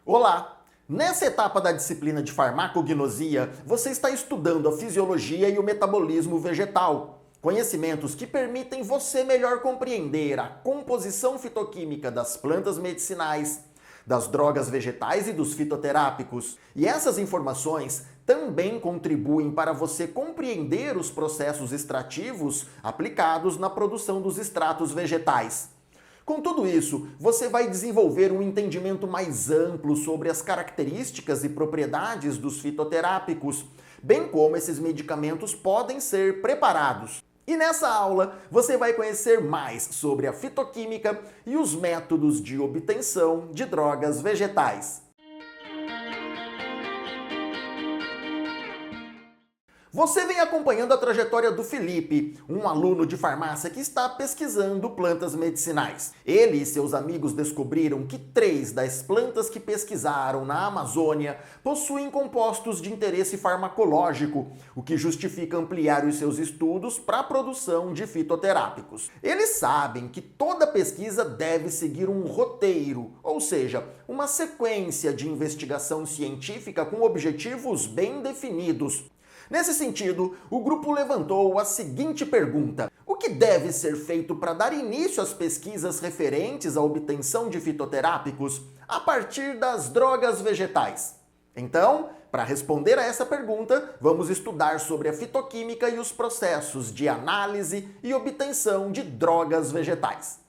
Olá! Nessa etapa da disciplina de farmacognosia, você está estudando a fisiologia e o metabolismo vegetal. Conhecimentos que permitem você melhor compreender a composição fitoquímica das plantas medicinais, das drogas vegetais e dos fitoterápicos. E essas informações também contribuem para você compreender os processos extrativos aplicados na produção dos extratos vegetais. Com tudo isso, você vai desenvolver um entendimento mais amplo sobre as características e propriedades dos fitoterápicos, bem como esses medicamentos podem ser preparados. E nessa aula, você vai conhecer mais sobre a fitoquímica e os métodos de obtenção de drogas vegetais. Você vem acompanhando a trajetória do Felipe, um aluno de farmácia que está pesquisando plantas medicinais. Ele e seus amigos descobriram que 3 das plantas que pesquisaram na Amazônia possuem compostos de interesse farmacológico, o que justifica ampliar os seus estudos para a produção de fitoterápicos. Eles sabem que toda pesquisa deve seguir um roteiro, ou seja, uma sequência de investigação científica com objetivos bem definidos. Nesse sentido, o grupo levantou a seguinte pergunta: o que deve ser feito para dar início às pesquisas referentes à obtenção de fitoterápicos a partir das drogas vegetais? Então, para responder a essa pergunta, vamos estudar sobre a fitoquímica e os processos de análise e obtenção de drogas vegetais.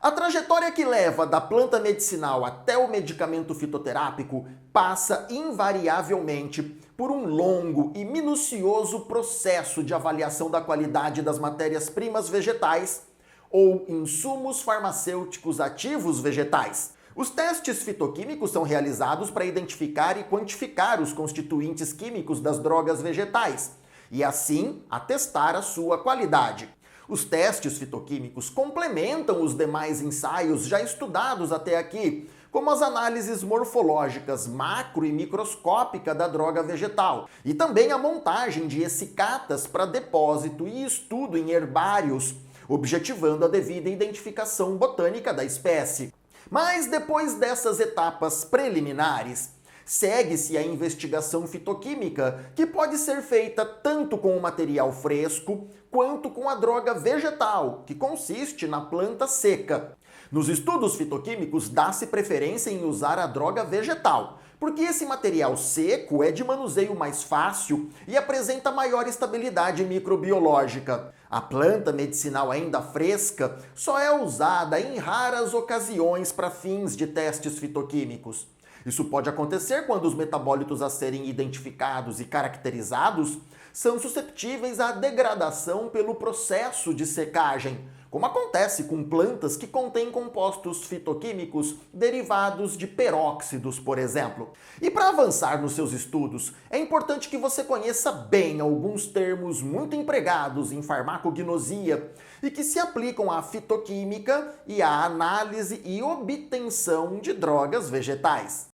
A trajetória que leva da planta medicinal até o medicamento fitoterápico passa invariavelmente por um longo e minucioso processo de avaliação da qualidade das matérias-primas vegetais ou insumos farmacêuticos ativos vegetais. Os testes fitoquímicos são realizados para identificar e quantificar os constituintes químicos das drogas vegetais e, assim, atestar a sua qualidade. Os testes fitoquímicos complementam os demais ensaios já estudados até aqui, como as análises morfológicas macro e microscópica da droga vegetal, e também a montagem de essicatas para depósito e estudo em herbários, objetivando a devida identificação botânica da espécie. Mas depois dessas etapas preliminares, segue-se a investigação fitoquímica, que pode ser feita tanto com o material fresco quanto com a droga vegetal, que consiste na planta seca. Nos estudos fitoquímicos, dá-se preferência em usar a droga vegetal, porque esse material seco é de manuseio mais fácil e apresenta maior estabilidade microbiológica. A planta medicinal ainda fresca só é usada em raras ocasiões para fins de testes fitoquímicos. Isso pode acontecer quando os metabólitos a serem identificados e caracterizados são susceptíveis à degradação pelo processo de secagem, como acontece com plantas que contêm compostos fitoquímicos derivados de peróxidos, por exemplo. E para avançar nos seus estudos, é importante que você conheça bem alguns termos muito empregados em farmacognosia e que se aplicam à fitoquímica e à análise e obtenção de drogas vegetais.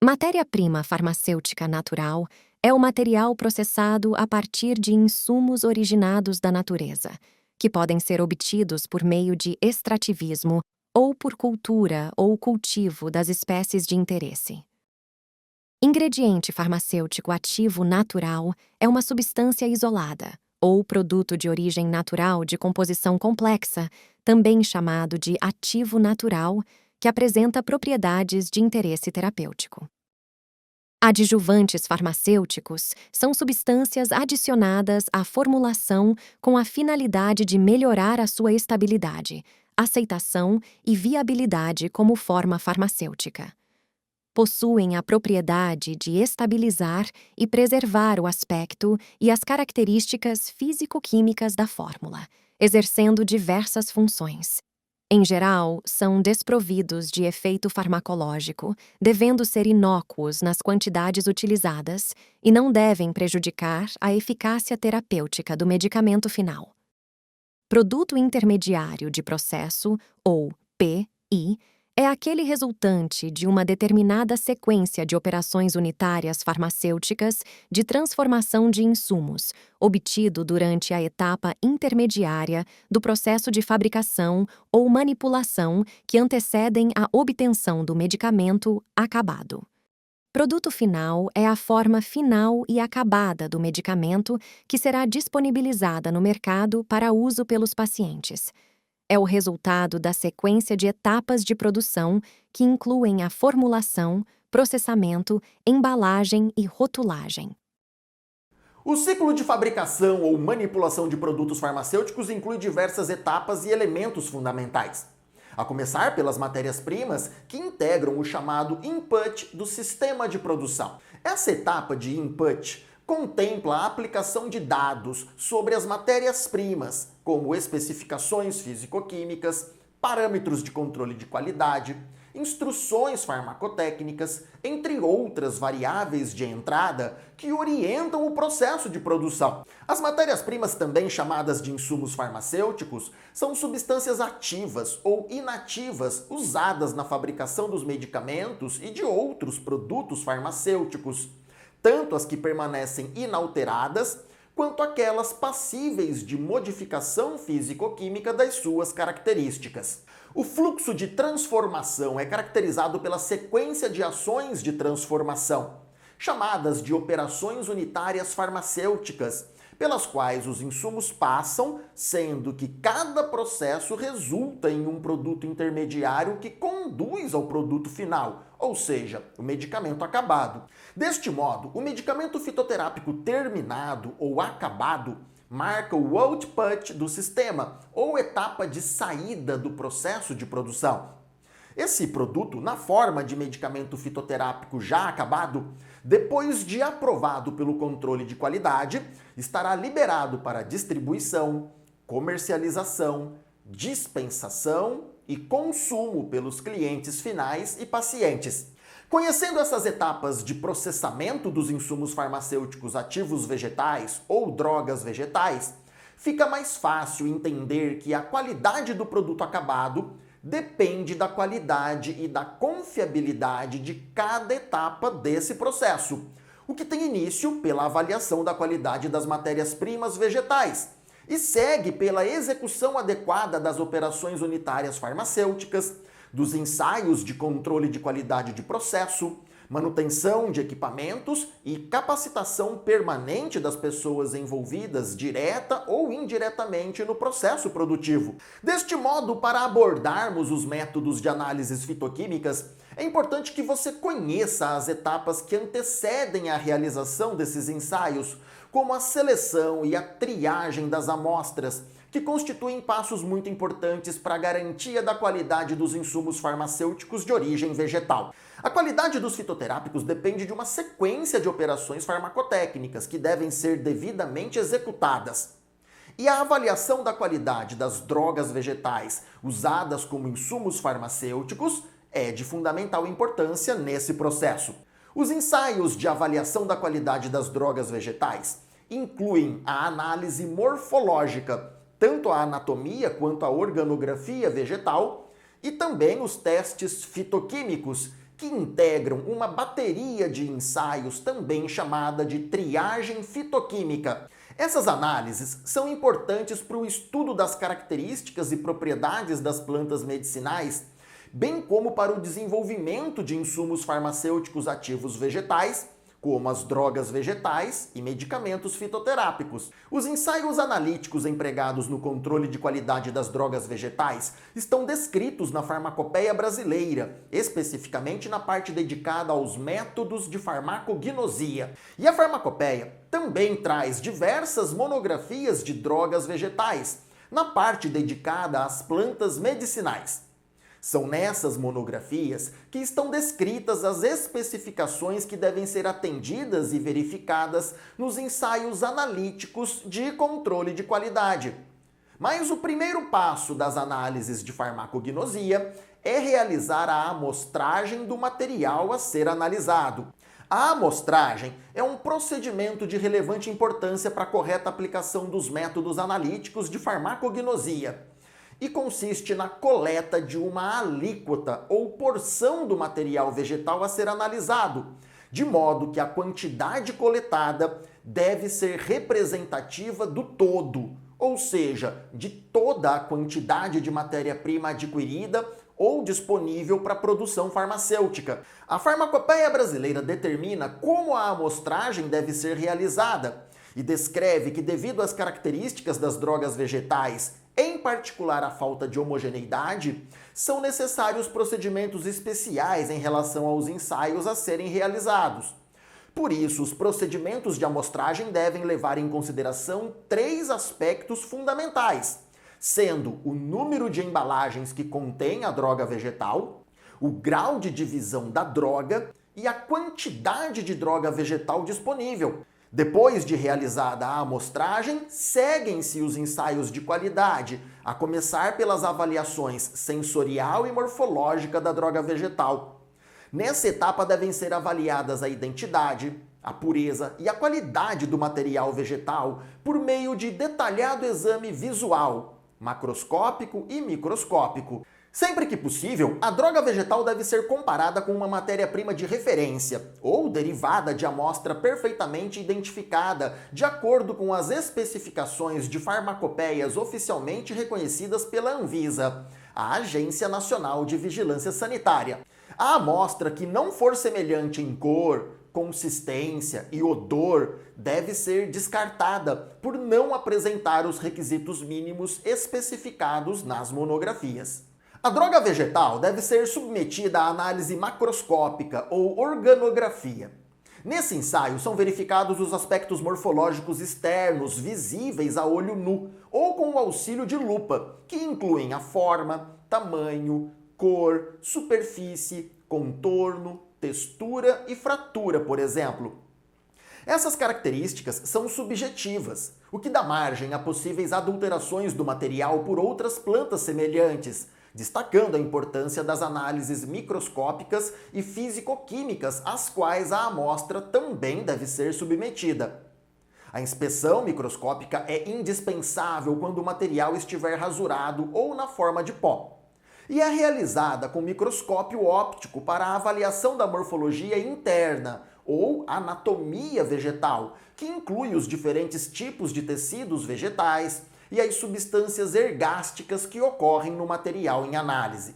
Matéria-prima farmacêutica natural é o material processado a partir de insumos originados da natureza, que podem ser obtidos por meio de extrativismo ou por cultura ou cultivo das espécies de interesse. Ingrediente farmacêutico ativo natural é uma substância isolada, ou produto de origem natural de composição complexa, também chamado de ativo natural, que apresenta propriedades de interesse terapêutico. Adjuvantes farmacêuticos são substâncias adicionadas à formulação com a finalidade de melhorar a sua estabilidade, aceitação e viabilidade como forma farmacêutica. Possuem a propriedade de estabilizar e preservar o aspecto e as características físico-químicas da fórmula, exercendo diversas funções. Em geral, são desprovidos de efeito farmacológico, devendo ser inócuos nas quantidades utilizadas e não devem prejudicar a eficácia terapêutica do medicamento final. Produto intermediário de processo, ou PI, É aquele resultante de uma determinada sequência de operações unitárias farmacêuticas de transformação de insumos, obtido durante a etapa intermediária do processo de fabricação ou manipulação que antecedem a obtenção do medicamento acabado. Produto final é a forma final e acabada do medicamento que será disponibilizada no mercado para uso pelos pacientes. É o resultado da sequência de etapas de produção que incluem a formulação, processamento, embalagem e rotulagem. O ciclo de fabricação ou manipulação de produtos farmacêuticos inclui diversas etapas e elementos fundamentais. A começar pelas matérias-primas que integram o chamado input do sistema de produção. Essa etapa de input contempla a aplicação de dados sobre as matérias-primas, como especificações físico-químicas, parâmetros de controle de qualidade, instruções farmacotécnicas, entre outras variáveis de entrada que orientam o processo de produção. As matérias-primas, também chamadas de insumos farmacêuticos, são substâncias ativas ou inativas usadas na fabricação dos medicamentos e de outros produtos farmacêuticos, tanto as que permanecem inalteradas, quanto aquelas passíveis de modificação físico-química das suas características. O fluxo de transformação é caracterizado pela sequência de ações de transformação, chamadas de operações unitárias farmacêuticas, pelas quais os insumos passam, sendo que cada processo resulta em um produto intermediário que conduz ao produto final, ou seja, o medicamento acabado. Deste modo, o medicamento fitoterápico terminado ou acabado marca o output do sistema, ou etapa de saída do processo de produção. Esse produto, na forma de medicamento fitoterápico já acabado, depois de aprovado pelo controle de qualidade, estará liberado para distribuição, comercialização, dispensação e consumo pelos clientes finais e pacientes. Conhecendo essas etapas de processamento dos insumos farmacêuticos ativos vegetais ou drogas vegetais, fica mais fácil entender que a qualidade do produto acabado depende da qualidade e da confiabilidade de cada etapa desse processo, o que tem início pela avaliação da qualidade das matérias-primas vegetais e segue pela execução adequada das operações unitárias farmacêuticas, dos ensaios de controle de qualidade de processo, manutenção de equipamentos e capacitação permanente das pessoas envolvidas direta ou indiretamente no processo produtivo. Deste modo, para abordarmos os métodos de análises fitoquímicas, é importante que você conheça as etapas que antecedem a realização desses ensaios, como a seleção e a triagem das amostras, que constituem passos muito importantes para a garantia da qualidade dos insumos farmacêuticos de origem vegetal. A qualidade dos fitoterápicos depende de uma sequência de operações farmacotécnicas que devem ser devidamente executadas. E a avaliação da qualidade das drogas vegetais usadas como insumos farmacêuticos é de fundamental importância nesse processo. Os ensaios de avaliação da qualidade das drogas vegetais incluem a análise morfológica, tanto a anatomia quanto a organografia vegetal, e também os testes fitoquímicos, que integram uma bateria de ensaios também chamada de triagem fitoquímica. Essas análises são importantes para o estudo das características e propriedades das plantas medicinais, bem como para o desenvolvimento de insumos farmacêuticos ativos vegetais, como as drogas vegetais e medicamentos fitoterápicos. Os ensaios analíticos empregados no controle de qualidade das drogas vegetais estão descritos na Farmacopeia Brasileira, especificamente na parte dedicada aos métodos de farmacognosia. E a Farmacopeia também traz diversas monografias de drogas vegetais, na parte dedicada às plantas medicinais. São nessas monografias que estão descritas as especificações que devem ser atendidas e verificadas nos ensaios analíticos de controle de qualidade. Mas o primeiro passo das análises de farmacognosia é realizar a amostragem do material a ser analisado. A amostragem é um procedimento de relevante importância para a correta aplicação dos métodos analíticos de farmacognosia. e consiste na coleta de uma alíquota ou porção do material vegetal a ser analisado, de modo que a quantidade coletada deve ser representativa do todo, ou seja, de toda a quantidade de matéria-prima adquirida ou disponível para produção farmacêutica. A Farmacopeia Brasileira determina como a amostragem deve ser realizada e descreve que, devido às características das drogas vegetais, em particular a falta de homogeneidade, são necessários procedimentos especiais em relação aos ensaios a serem realizados. Por isso, os procedimentos de amostragem devem levar em consideração 3 aspectos fundamentais, sendo o número de embalagens que contém a droga vegetal, o grau de divisão da droga e a quantidade de droga vegetal disponível. Depois de realizada a amostragem, seguem-se os ensaios de qualidade, a começar pelas avaliações sensorial e morfológica da droga vegetal. Nessa etapa devem ser avaliadas a identidade, a pureza e a qualidade do material vegetal por meio de detalhado exame visual, macroscópico e microscópico. Sempre que possível, a droga vegetal deve ser comparada com uma matéria-prima de referência ou derivada de amostra perfeitamente identificada, de acordo com as especificações de farmacopeias oficialmente reconhecidas pela Anvisa, a Agência Nacional de Vigilância Sanitária. A amostra que não for semelhante em cor, consistência e odor deve ser descartada por não apresentar os requisitos mínimos especificados nas monografias. A droga vegetal deve ser submetida à análise macroscópica ou organografia. Nesse ensaio são verificados os aspectos morfológicos externos visíveis a olho nu ou com o auxílio de lupa, que incluem a forma, tamanho, cor, superfície, contorno, textura e fratura, por exemplo. Essas características são subjetivas, o que dá margem a possíveis adulterações do material por outras plantas semelhantes, destacando a importância das análises microscópicas e físico-químicas às quais a amostra também deve ser submetida. A inspeção microscópica é indispensável quando o material estiver rasurado ou na forma de pó, e é realizada com microscópio óptico para a avaliação da morfologia interna ou anatomia vegetal, que inclui os diferentes tipos de tecidos vegetais e as substâncias ergásticas que ocorrem no material em análise.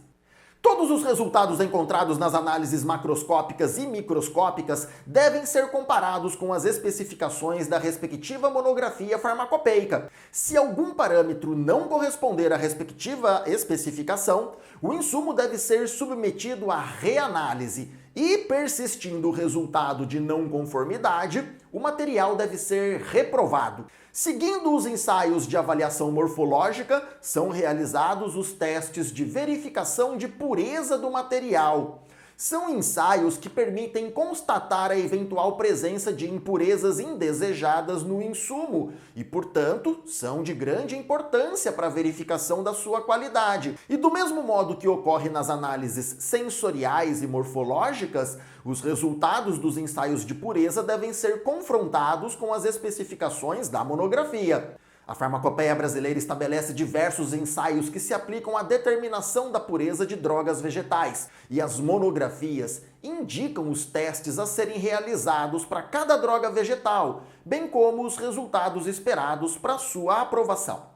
Todos os resultados encontrados nas análises macroscópicas e microscópicas devem ser comparados com as especificações da respectiva monografia farmacopeica. Se algum parâmetro não corresponder à respectiva especificação, o insumo deve ser submetido à reanálise e, persistindo o resultado de não conformidade, o material deve ser reprovado. Seguindo os ensaios de avaliação morfológica, são realizados os testes de verificação de pureza do material. São ensaios que permitem constatar a eventual presença de impurezas indesejadas no insumo e, portanto, são de grande importância para a verificação da sua qualidade. E do mesmo modo que ocorre nas análises sensoriais e morfológicas, os resultados dos ensaios de pureza devem ser confrontados com as especificações da monografia. A Farmacopeia Brasileira estabelece diversos ensaios que se aplicam à determinação da pureza de drogas vegetais, e as monografias indicam os testes a serem realizados para cada droga vegetal, bem como os resultados esperados para sua aprovação.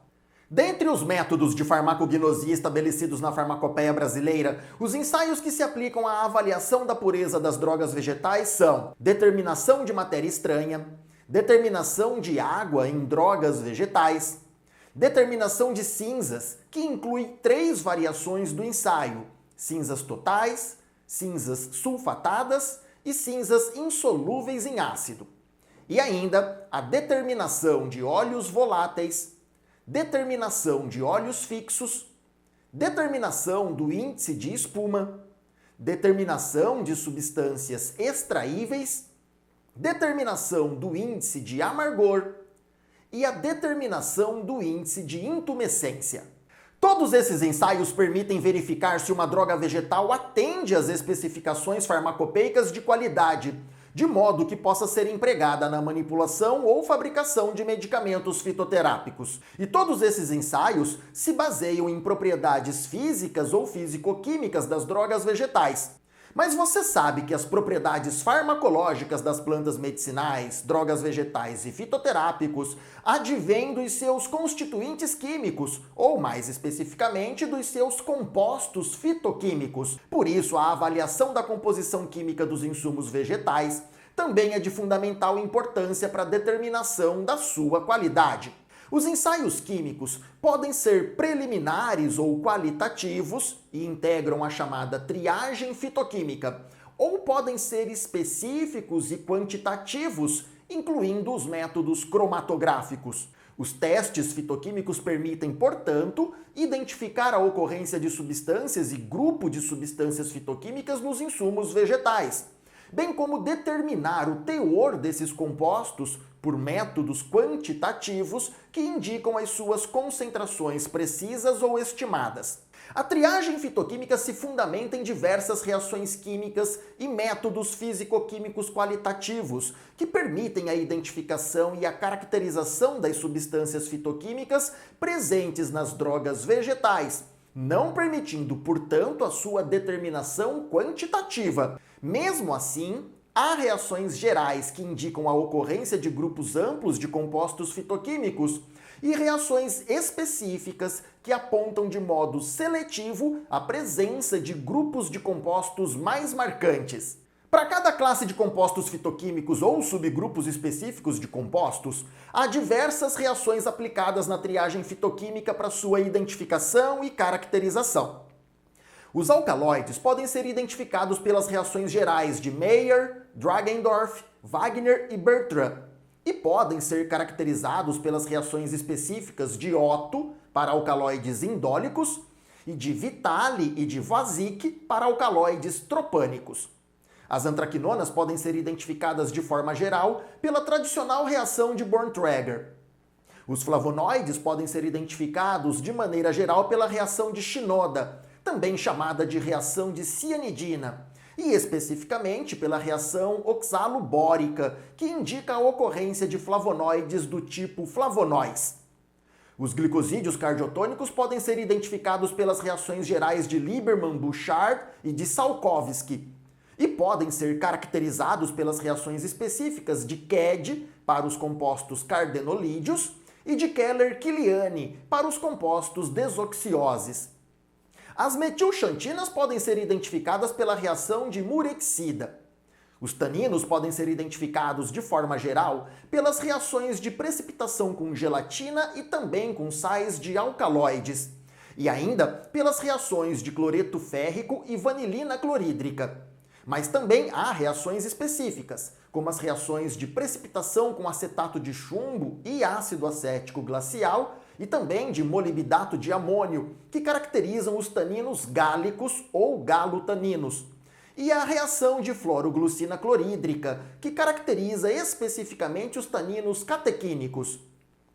Dentre os métodos de farmacognosia estabelecidos na Farmacopeia Brasileira, os ensaios que se aplicam à avaliação da pureza das drogas vegetais são determinação de matéria estranha, determinação de água em drogas vegetais, determinação de cinzas, que inclui 3 variações do ensaio: cinzas totais, cinzas sulfatadas e cinzas insolúveis em ácido. E ainda a determinação de óleos voláteis, determinação de óleos fixos, determinação do índice de espuma, determinação de substâncias extraíveis, determinação do índice de amargor e a determinação do índice de intumescência. Todos esses ensaios permitem verificar se uma droga vegetal atende às especificações farmacopeicas de qualidade, de modo que possa ser empregada na manipulação ou fabricação de medicamentos fitoterápicos. E todos esses ensaios se baseiam em propriedades físicas ou físico-químicas das drogas vegetais. Mas você sabe que as propriedades farmacológicas das plantas medicinais, drogas vegetais e fitoterápicos advêm dos seus constituintes químicos, ou mais especificamente dos seus compostos fitoquímicos. Por isso, a avaliação da composição química dos insumos vegetais também é de fundamental importância para a determinação da sua qualidade. Os ensaios químicos podem ser preliminares ou qualitativos e integram a chamada triagem fitoquímica, ou podem ser específicos e quantitativos, incluindo os métodos cromatográficos. Os testes fitoquímicos permitem, portanto, identificar a ocorrência de substâncias e grupo de substâncias fitoquímicas nos insumos vegetais, bem como determinar o teor desses compostos por métodos quantitativos que indicam as suas concentrações precisas ou estimadas. A triagem fitoquímica se fundamenta em diversas reações químicas e métodos físico-químicos qualitativos que permitem a identificação e a caracterização das substâncias fitoquímicas presentes nas drogas vegetais, não permitindo, portanto, a sua determinação quantitativa. Mesmo assim, há reações gerais que indicam a ocorrência de grupos amplos de compostos fitoquímicos e reações específicas que apontam de modo seletivo a presença de grupos de compostos mais marcantes. Para cada classe de compostos fitoquímicos ou subgrupos específicos de compostos, há diversas reações aplicadas na triagem fitoquímica para sua identificação e caracterização. Os alcaloides podem ser identificados pelas reações gerais de Mayer, Dragendorf, Wagner e Bertrand, e podem ser caracterizados pelas reações específicas de Otto para alcaloides indólicos e de Vitali e de Vazik para alcaloides tropânicos. As antraquinonas podem ser identificadas de forma geral pela tradicional reação de Born-Traeger. Os flavonoides podem ser identificados de maneira geral pela reação de Shinoda, também chamada de reação de cianidina, e especificamente pela reação oxalobórica, que indica a ocorrência de flavonoides do tipo flavonóis. Os glicosídeos cardiotônicos podem ser identificados pelas reações gerais de Lieberman-Bouchard e de Salkovsky, e podem ser caracterizados pelas reações específicas de Ked para os compostos cardenolídeos e de Keller-Kiliani para os compostos desoxioses. As metilxantinas podem ser identificadas pela reação de Murexida. Os taninos podem ser identificados de forma geral pelas reações de precipitação com gelatina e também com sais de alcaloides, e ainda pelas reações de cloreto férrico e vanilina clorídrica. Mas também há reações específicas, como as reações de precipitação com acetato de chumbo e ácido acético glacial, e também de molibdato de amônio, que caracterizam os taninos gálicos ou galotaninos, e a reação de fluoroglucina clorídrica, que caracteriza especificamente os taninos catequínicos.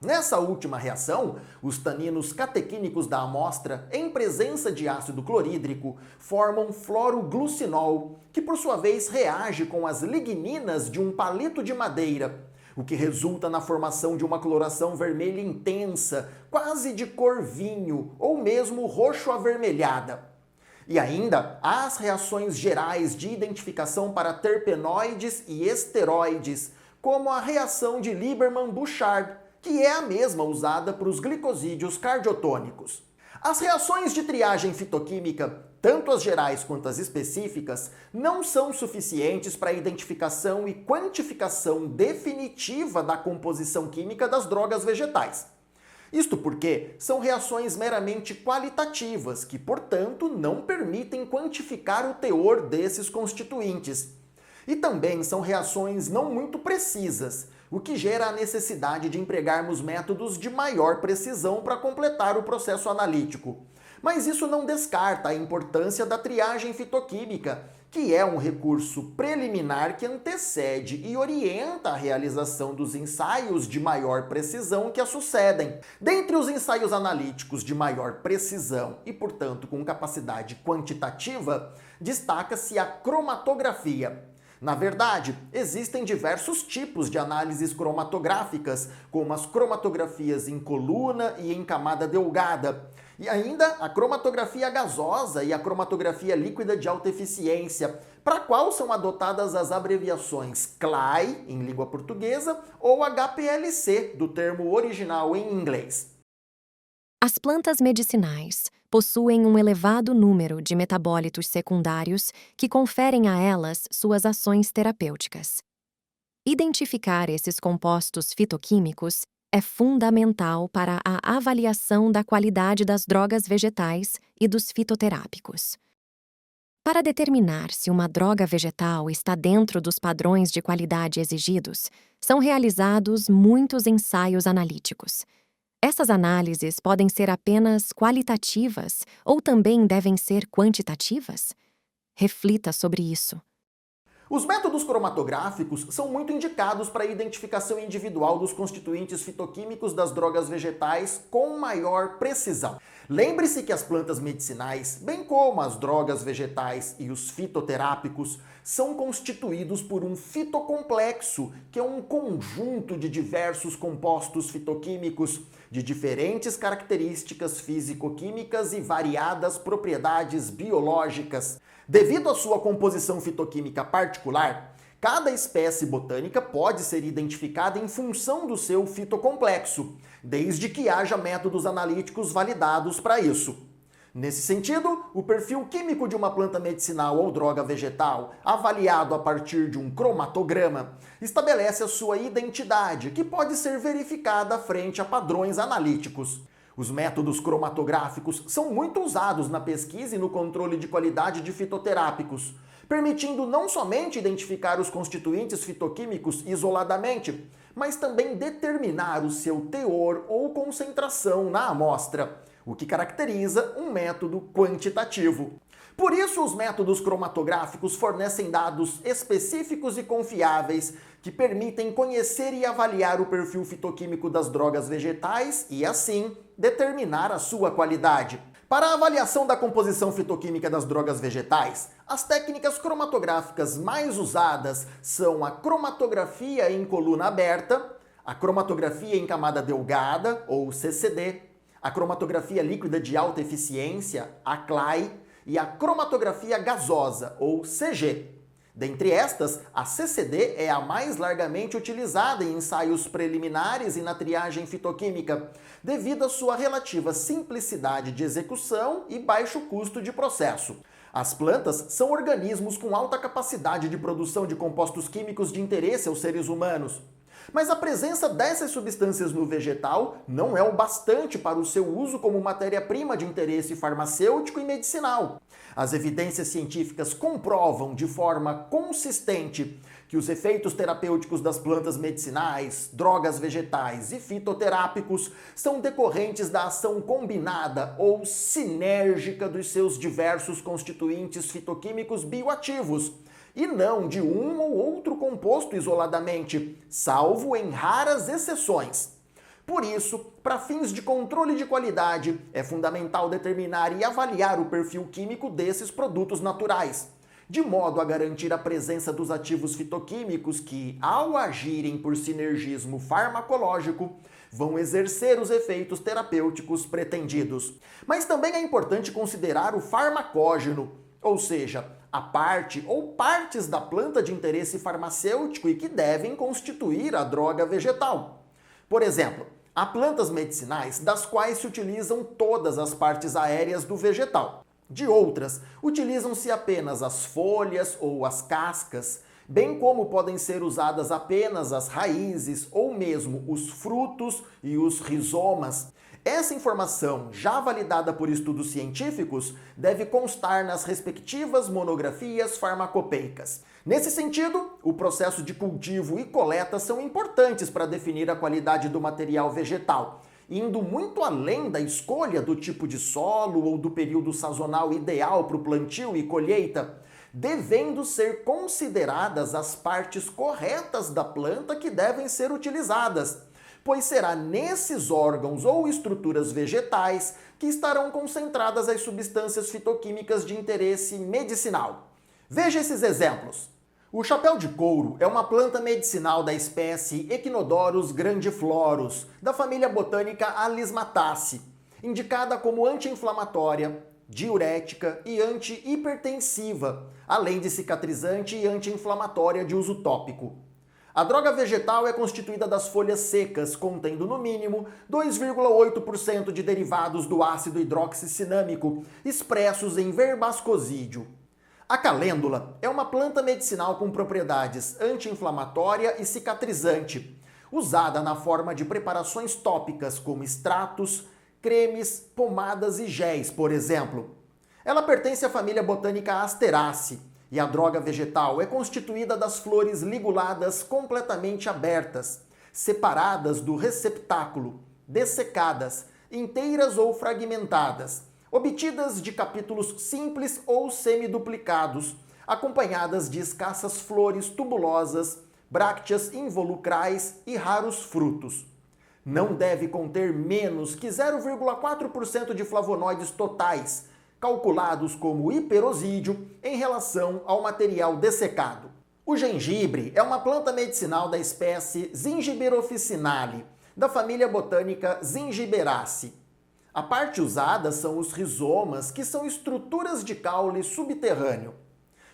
Nessa última reação, os taninos catequínicos da amostra, em presença de ácido clorídrico, formam fluoroglucinol, que por sua vez reage com as ligninas de um palito de madeira, o que resulta na formação de uma coloração vermelha intensa, quase de cor vinho, ou mesmo roxo-avermelhada. E ainda há as reações gerais de identificação para terpenoides e esteroides, como a reação de Lieberman-Bouchard, que é a mesma usada para os glicosídeos cardiotônicos. As reações de triagem fitoquímica, tanto as gerais quanto as específicas, não são suficientes para a identificação e quantificação definitiva da composição química das drogas vegetais. Isto porque são reações meramente qualitativas, que, portanto, não permitem quantificar o teor desses constituintes. E também são reações não muito precisas, o que gera a necessidade de empregarmos métodos de maior precisão para completar o processo analítico. Mas isso não descarta a importância da triagem fitoquímica, que é um recurso preliminar que antecede e orienta a realização dos ensaios de maior precisão que a sucedem. Dentre os ensaios analíticos de maior precisão e, portanto, com capacidade quantitativa, destaca-se a cromatografia. Na verdade, existem diversos tipos de análises cromatográficas, como as cromatografias em coluna e em camada delgada, e ainda a cromatografia gasosa e a cromatografia líquida de alta eficiência, para a qual são adotadas as abreviações CLY, em língua portuguesa, ou HPLC, do termo original em inglês. As plantas medicinais possuem um elevado número de metabólitos secundários que conferem a elas suas ações terapêuticas. Identificar esses compostos fitoquímicos é fundamental para a avaliação da qualidade das drogas vegetais e dos fitoterápicos. Para determinar se uma droga vegetal está dentro dos padrões de qualidade exigidos, são realizados muitos ensaios analíticos. Essas análises podem ser apenas qualitativas ou também devem ser quantitativas? Reflita sobre isso. Os métodos cromatográficos são muito indicados para a identificação individual dos constituintes fitoquímicos das drogas vegetais com maior precisão. Lembre-se que as plantas medicinais, bem como as drogas vegetais e os fitoterápicos, são constituídos por um fitocomplexo, que é um conjunto de diversos compostos fitoquímicos de diferentes características físico-químicas e variadas propriedades biológicas. Devido à sua composição fitoquímica particular, cada espécie botânica pode ser identificada em função do seu fitocomplexo, desde que haja métodos analíticos validados para isso. Nesse sentido, o perfil químico de uma planta medicinal ou droga vegetal, avaliado a partir de um cromatograma, estabelece a sua identidade, que pode ser verificada frente a padrões analíticos. Os métodos cromatográficos são muito usados na pesquisa e no controle de qualidade de fitoterápicos, permitindo não somente identificar os constituintes fitoquímicos isoladamente, mas também determinar o seu teor ou concentração na amostra, o que caracteriza um método quantitativo. Por isso, os métodos cromatográficos fornecem dados específicos e confiáveis que permitem conhecer e avaliar o perfil fitoquímico das drogas vegetais e, assim, determinar a sua qualidade. Para a avaliação da composição fitoquímica das drogas vegetais, as técnicas cromatográficas mais usadas são a cromatografia em coluna aberta, a cromatografia em camada delgada, ou CCD, a cromatografia líquida de alta eficiência, a CLY, e a cromatografia gasosa, ou CG. Dentre estas, a CCD é a mais largamente utilizada em ensaios preliminares e na triagem fitoquímica, devido à sua relativa simplicidade de execução e baixo custo de processo. As plantas são organismos com alta capacidade de produção de compostos químicos de interesse aos seres humanos. Mas a presença dessas substâncias no vegetal não é o bastante para o seu uso como matéria-prima de interesse farmacêutico e medicinal. As evidências científicas comprovam de forma consistente que os efeitos terapêuticos das plantas medicinais, drogas vegetais e fitoterápicos são decorrentes da ação combinada ou sinérgica dos seus diversos constituintes fitoquímicos bioativos, e não de um ou outro composto isoladamente, salvo em raras exceções. Por isso, para fins de controle de qualidade, é fundamental determinar e avaliar o perfil químico desses produtos naturais, de modo a garantir a presença dos ativos fitoquímicos que, ao agirem por sinergismo farmacológico, vão exercer os efeitos terapêuticos pretendidos. Mas também é importante considerar o farmacógeno, ou seja, a parte ou partes da planta de interesse farmacêutico e que devem constituir a droga vegetal. Por exemplo, há plantas medicinais das quais se utilizam todas as partes aéreas do vegetal. De outras, utilizam-se apenas as folhas ou as cascas, bem como podem ser usadas apenas as raízes ou mesmo os frutos e os rizomas. Essa informação, já validada por estudos científicos, deve constar nas respectivas monografias farmacopeicas. Nesse sentido, o processo de cultivo e coleta são importantes para definir a qualidade do material vegetal, indo muito além da escolha do tipo de solo ou do período sazonal ideal para o plantio e colheita, devendo ser consideradas as partes corretas da planta que devem ser utilizadas, pois será nesses órgãos ou estruturas vegetais que estarão concentradas as substâncias fitoquímicas de interesse medicinal. Veja esses exemplos. O chapéu de couro é uma planta medicinal da espécie Echinodorus grandiflorus, da família botânica Alismataceae, indicada como anti-inflamatória, diurética e anti-hipertensiva, além de cicatrizante e anti-inflamatória de uso tópico. A droga vegetal é constituída das folhas secas, contendo no mínimo 2,8% de derivados do ácido hidroxicinâmico, expressos em verbascosídeo. A calêndula é uma planta medicinal com propriedades anti-inflamatória e cicatrizante, usada na forma de preparações tópicas como extratos, cremes, pomadas e géis, por exemplo. Ela pertence à família botânica Asteraceae e a droga vegetal é constituída das flores liguladas completamente abertas, separadas do receptáculo, dessecadas, inteiras ou fragmentadas, obtidas de capítulos simples ou semiduplicados, acompanhadas de escassas flores tubulosas, brácteas involucrais e raros frutos. Não deve conter menos que 0,4% de flavonoides totais, calculados como hiperosídeo em relação ao material dessecado. O gengibre é uma planta medicinal da espécie Zingiber officinale, da família botânica Zingiberaceae. A parte usada são os rizomas, que são estruturas de caule subterrâneo.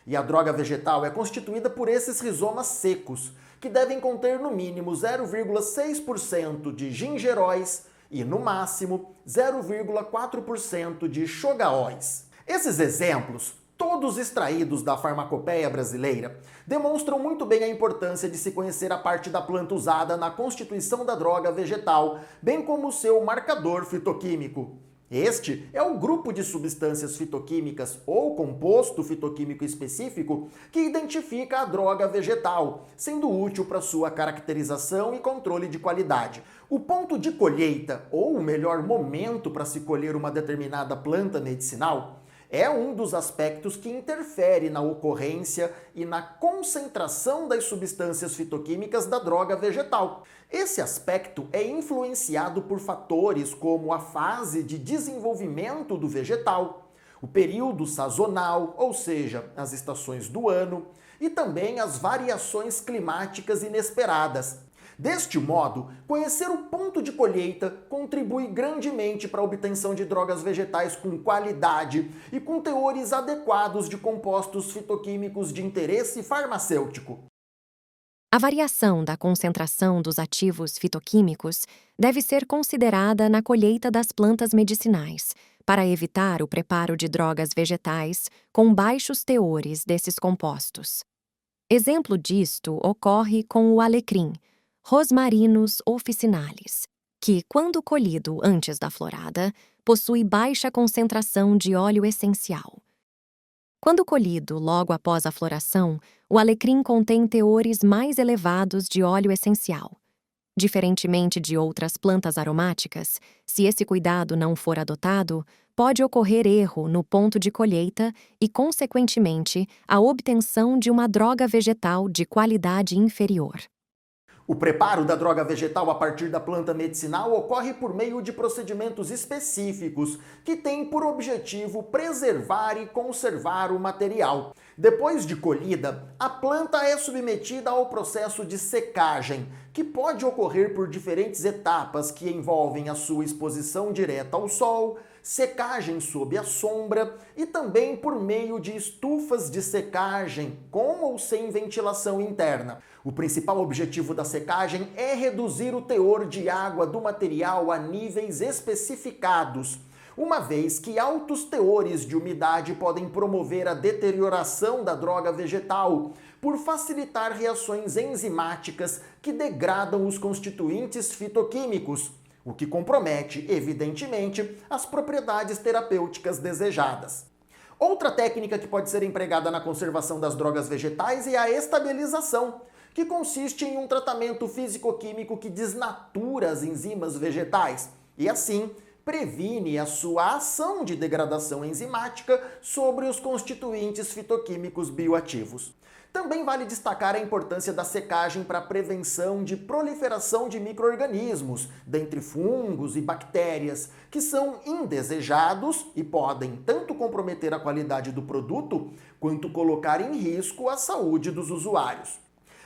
E a droga vegetal é constituída por esses rizomas secos, que devem conter no mínimo 0,6% de gingeróis e, no máximo, 0,4% de xogaóis. Esses exemplos, todos extraídos da farmacopeia brasileira, demonstram muito bem a importância de se conhecer a parte da planta usada na constituição da droga vegetal, bem como o seu marcador fitoquímico. Este é o grupo de substâncias fitoquímicas ou composto fitoquímico específico que identifica a droga vegetal, sendo útil para sua caracterização e controle de qualidade. O ponto de colheita, ou o melhor momento para se colher uma determinada planta medicinal, é um dos aspectos que interfere na ocorrência e na concentração das substâncias fitoquímicas da droga vegetal. Esse aspecto é influenciado por fatores como a fase de desenvolvimento do vegetal, o período sazonal, ou seja, as estações do ano, e também as variações climáticas inesperadas. Deste modo, conhecer o ponto de colheita contribui grandemente para a obtenção de drogas vegetais com qualidade e com teores adequados de compostos fitoquímicos de interesse farmacêutico. A variação da concentração dos ativos fitoquímicos deve ser considerada na colheita das plantas medicinais, para evitar o preparo de drogas vegetais com baixos teores desses compostos. Exemplo disto ocorre com o alecrim, Rosmarinus officinalis, que, quando colhido antes da florada, possui baixa concentração de óleo essencial. Quando colhido logo após a floração, o alecrim contém teores mais elevados de óleo essencial. Diferentemente de outras plantas aromáticas, se esse cuidado não for adotado, pode ocorrer erro no ponto de colheita e, consequentemente, a obtenção de uma droga vegetal de qualidade inferior. O preparo da droga vegetal a partir da planta medicinal ocorre por meio de procedimentos específicos que têm por objetivo preservar e conservar o material. Depois de colhida, a planta é submetida ao processo de secagem, que pode ocorrer por diferentes etapas que envolvem a sua exposição direta ao sol, secagem sob a sombra e também por meio de estufas de secagem, com ou sem ventilação interna. O principal objetivo da secagem é reduzir o teor de água do material a níveis especificados, uma vez que altos teores de umidade podem promover a deterioração da droga vegetal, por facilitar reações enzimáticas que degradam os constituintes fitoquímicos, o que compromete, evidentemente, as propriedades terapêuticas desejadas. Outra técnica que pode ser empregada na conservação das drogas vegetais é a estabilização, que consiste em um tratamento físico-químico que desnatura as enzimas vegetais e, assim, previne a sua ação de degradação enzimática sobre os constituintes fitoquímicos bioativos. Também vale destacar a importância da secagem para a prevenção de proliferação de micro-organismos, dentre fungos e bactérias, que são indesejados e podem tanto comprometer a qualidade do produto, quanto colocar em risco a saúde dos usuários.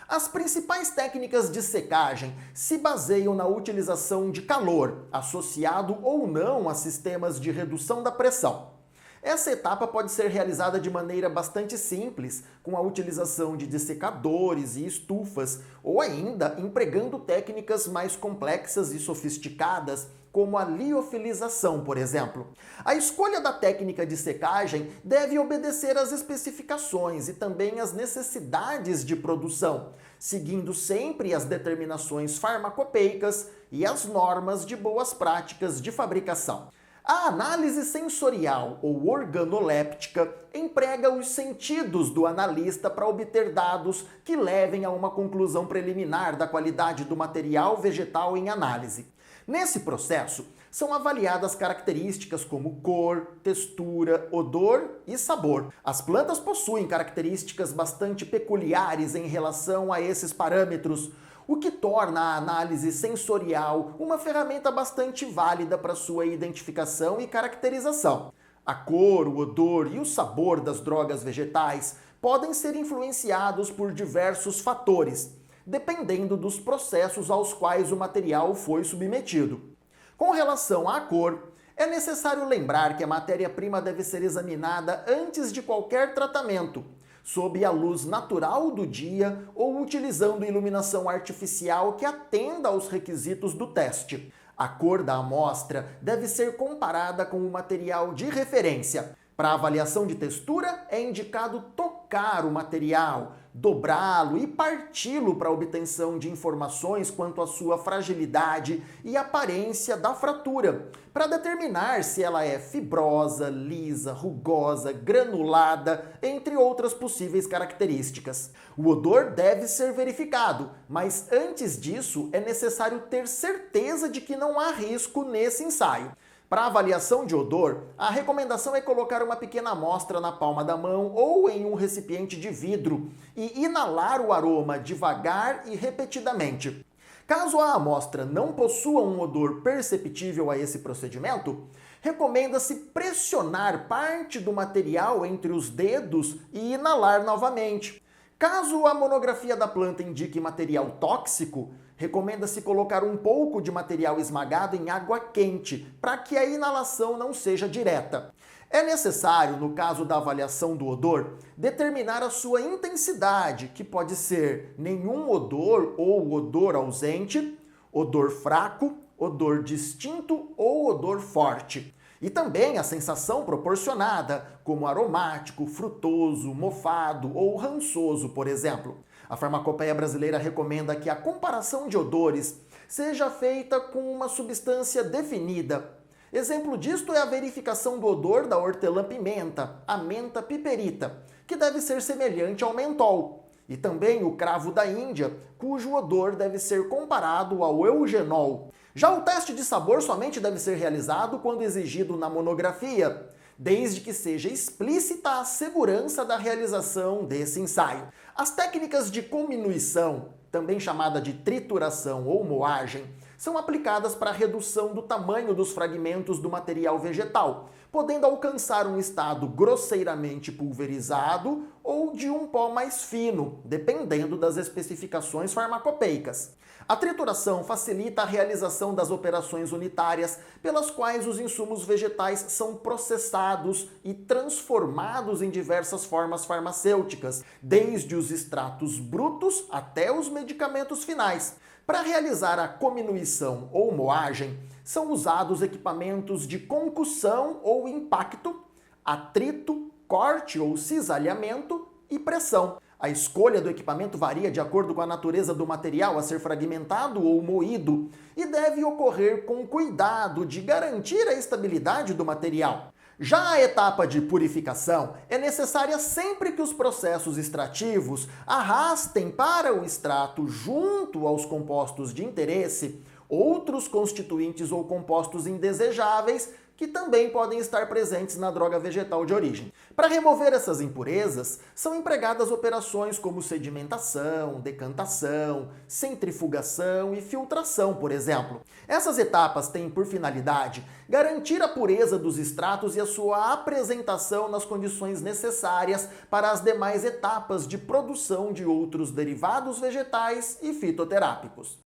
As principais técnicas de secagem se baseiam na utilização de calor, associado ou não a sistemas de redução da pressão. Essa etapa pode ser realizada de maneira bastante simples, com a utilização de dessecadores e estufas, ou ainda empregando técnicas mais complexas e sofisticadas, como a liofilização, por exemplo. A escolha da técnica de secagem deve obedecer às especificações e também às necessidades de produção, seguindo sempre as determinações farmacopeicas e as normas de boas práticas de fabricação. A análise sensorial ou organoléptica emprega os sentidos do analista para obter dados que levem a uma conclusão preliminar da qualidade do material vegetal em análise. Nesse processo, são avaliadas características como cor, textura, odor e sabor. As plantas possuem características bastante peculiares em relação a esses parâmetros, o que torna a análise sensorial uma ferramenta bastante válida para sua identificação e caracterização. A cor, o odor e o sabor das drogas vegetais podem ser influenciados por diversos fatores, dependendo dos processos aos quais o material foi submetido. Com relação à cor, é necessário lembrar que a matéria-prima deve ser examinada antes de qualquer tratamento, sob a luz natural do dia ou utilizando iluminação artificial que atenda aos requisitos do teste. A cor da amostra deve ser comparada com o material de referência. Para avaliação de textura, é indicado tocar o material, dobrá-lo e parti-lo para obtenção de informações quanto à sua fragilidade e aparência da fratura, para determinar se ela é fibrosa, lisa, rugosa, granulada, entre outras possíveis características. O odor deve ser verificado, mas antes disso é necessário ter certeza de que não há risco nesse ensaio. Para avaliação de odor, a recomendação é colocar uma pequena amostra na palma da mão ou em um recipiente de vidro e inalar o aroma devagar e repetidamente. Caso a amostra não possua um odor perceptível a esse procedimento, recomenda-se pressionar parte do material entre os dedos e inalar novamente. Caso a monografia da planta indique material tóxico, recomenda-se colocar um pouco de material esmagado em água quente, para que a inalação não seja direta. É necessário, no caso da avaliação do odor, determinar a sua intensidade, que pode ser nenhum odor ou odor ausente, odor fraco, odor distinto ou odor forte. E também a sensação proporcionada, como aromático, frutoso, mofado ou rançoso, por exemplo. A Farmacopeia Brasileira recomenda que a comparação de odores seja feita com uma substância definida. Exemplo disto é a verificação do odor da hortelã-pimenta, a menta piperita, que deve ser semelhante ao mentol, e também o cravo da Índia, cujo odor deve ser comparado ao eugenol. Já o teste de sabor somente deve ser realizado quando exigido na monografia, desde que seja explícita a segurança da realização desse ensaio. As técnicas de comminuição, também chamada de trituração ou moagem, são aplicadas para a redução do tamanho dos fragmentos do material vegetal, podendo alcançar um estado grosseiramente pulverizado ou de um pó mais fino, dependendo das especificações farmacopeicas. A trituração facilita a realização das operações unitárias, pelas quais os insumos vegetais são processados e transformados em diversas formas farmacêuticas, desde os extratos brutos até os medicamentos finais. Para realizar a comminuição ou moagem, são usados equipamentos de concussão ou impacto, atrito, corte ou cisalhamento e pressão. A escolha do equipamento varia de acordo com a natureza do material a ser fragmentado ou moído e deve ocorrer com cuidado de garantir a estabilidade do material. Já a etapa de purificação é necessária sempre que os processos extrativos arrastem para o extrato, junto aos compostos de interesse, outros constituintes ou compostos indesejáveis que também podem estar presentes na droga vegetal de origem. Para remover essas impurezas, são empregadas operações como sedimentação, decantação, centrifugação e filtração, por exemplo. Essas etapas têm por finalidade garantir a pureza dos extratos e a sua apresentação nas condições necessárias para as demais etapas de produção de outros derivados vegetais e fitoterápicos.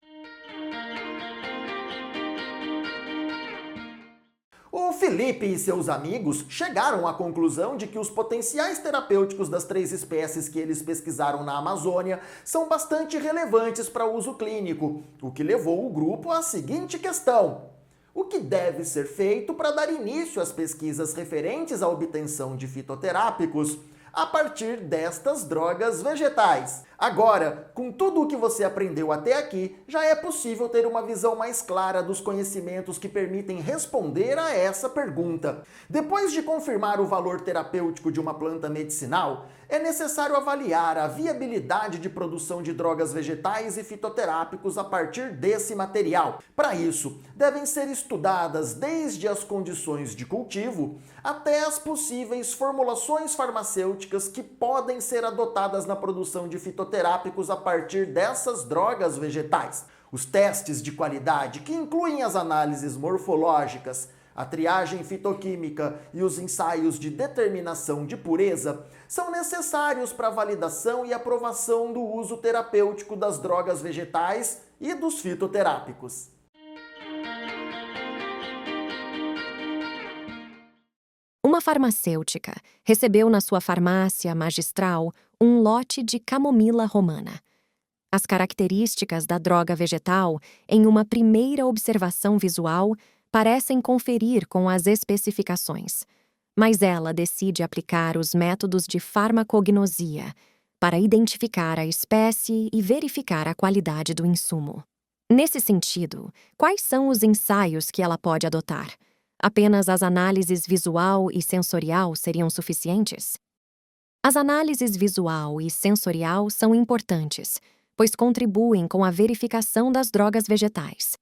O Felipe e seus amigos chegaram à conclusão de que os potenciais terapêuticos das 3 espécies que eles pesquisaram na Amazônia são bastante relevantes para uso clínico, o que levou o grupo à seguinte questão: o que deve ser feito para dar início às pesquisas referentes à obtenção de fitoterápicos a partir destas drogas vegetais? Agora, com tudo o que você aprendeu até aqui, já é possível ter uma visão mais clara dos conhecimentos que permitem responder a essa pergunta. Depois de confirmar o valor terapêutico de uma planta medicinal, é necessário avaliar a viabilidade de produção de drogas vegetais e fitoterápicos a partir desse material. Para isso, devem ser estudadas desde as condições de cultivo até as possíveis formulações farmacêuticas que podem ser adotadas na produção de fitoterápicos a partir dessas drogas vegetais. Os testes de qualidade, que incluem as análises morfológicas, a triagem fitoquímica e os ensaios de determinação de pureza, são necessários para a validação e aprovação do uso terapêutico das drogas vegetais e dos fitoterápicos. Uma farmacêutica recebeu na sua farmácia magistral um lote de camomila romana. As características da droga vegetal, em uma primeira observação visual, parecem conferir com as especificações, mas ela decide aplicar os métodos de farmacognosia para identificar a espécie e verificar a qualidade do insumo. Nesse sentido, quais são os ensaios que ela pode adotar? Apenas as análises visual e sensorial seriam suficientes? As análises visual e sensorial são importantes, pois contribuem com a verificação das drogas vegetais.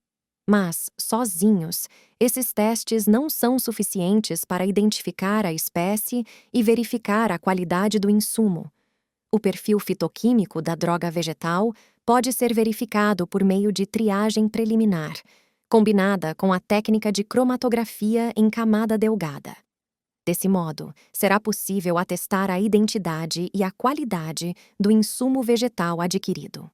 Mas, sozinhos, esses testes não são suficientes para identificar a espécie e verificar a qualidade do insumo. O perfil fitoquímico da droga vegetal pode ser verificado por meio de triagem preliminar, combinada com a técnica de cromatografia em camada delgada. Desse modo, será possível atestar a identidade e a qualidade do insumo vegetal adquirido.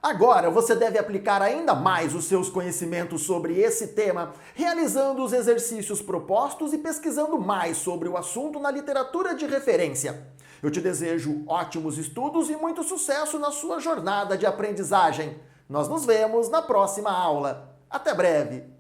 Agora você deve aplicar ainda mais os seus conhecimentos sobre esse tema, realizando os exercícios propostos e pesquisando mais sobre o assunto na literatura de referência. Eu te desejo ótimos estudos e muito sucesso na sua jornada de aprendizagem. Nós nos vemos na próxima aula. Até breve!